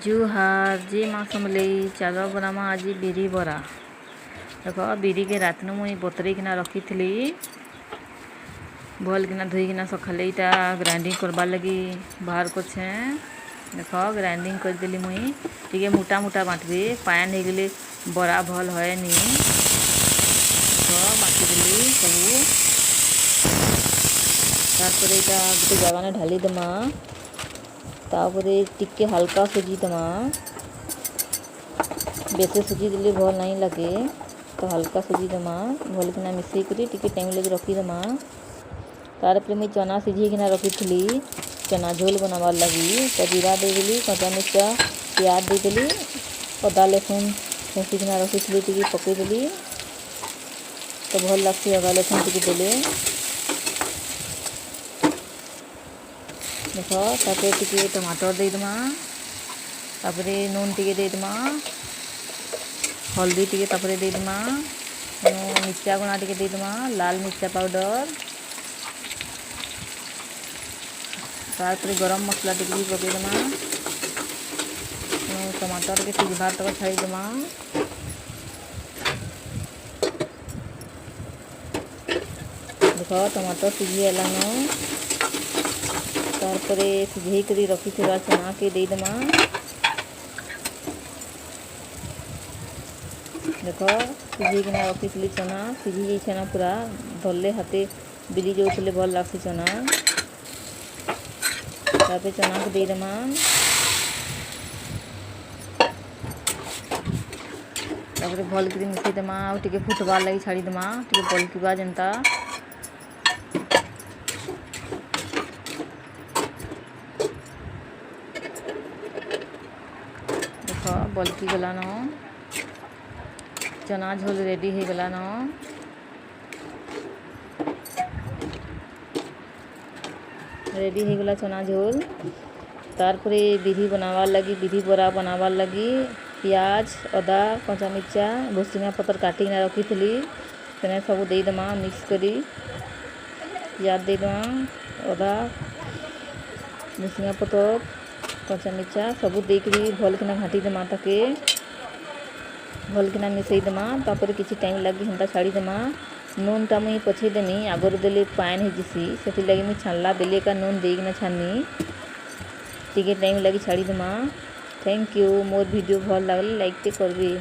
जुहार जे माँ समले चल बनामा आज बिरी बरा। देख बिरी के रात मुई बतरेकिना रखी थी भल किना धोईकिना सकाले इटा ग्राइंडिंग करबार लगी बाहर करछे। देख ग्राइंडिंग करदेली मुई टिके मोटा मोटा बाटबे पायन हो गले बरा भल हयनी। देख बाटीदेली सबू तारपर इटा गोटे जगह ढाली देमा तापरे टिके हल्का सुजी देमा बेसे सुजी देले भल नहीं लगे तो हल्का सुजी देमा भल किना मिसई करी टिके टाइम लगे रखी देमा। तारपर मुई चना सिझेकिना रखी थी चना झोल बनाबार लगी तो जीरा देदेली कच्चा मिर्चा प्याज देदेली अदा लहसुन छेचिकिना रखी थी टिके पकईदेली तो भल लगसी अदा लहसुन टिके देले। देख तापर टिके टमाटर दे देमा तापर नून टिके दे देमा हल्दी टिके तापर दे देमा मिर्चा गुणा टिके दे देमा लाल मिर्चा पाउडर तापर गरम मसला टिके भी पकई देमा टमाटर के सिझबार तक छाड़ी देमा। देख टमाटर सिझी आलान तारपर सिझे करी रखी थोड़ा चना के दे देमा। देख सिझेकिना रखी थी चना सिझी जाइए ना पूरा धरले हाथे बिली जाऊे भल लगसी चना तापर चना को दे देमा तापर भल कर मिसई देमा और टिके फुटबार लगी छाड़ी देमा टिके पलकिबा जेनता। देख बल्कि गलान चना झोल रेडी हो गलान। रेडी हो गला चना झोल तारपरे बिरी बनावार लगी बिरी बरा बनावार लगी प्याज अदा कच्चा मिर्चा भुसुंगा पतर काटिकिना रखी थी तेने सब दे देमा मिक्स करी प्याज दे देमा अदा भुसुंगा पतर कच्चा मिर्चा सब देकरी भल किना घाटी देमा ताके भल किना मिसई देमा तापर किसी टाइम लगी हेन्ता छाड़ी देमा। नून टा मुई पछे देनी आगर देले पायन हो जिसी से लगी मुई छानला बेले का नून देना छानी टिके टाइम लगी छाड़ी देमा। थैंक यू मोर वीडियो भल लगले लाइक करबी।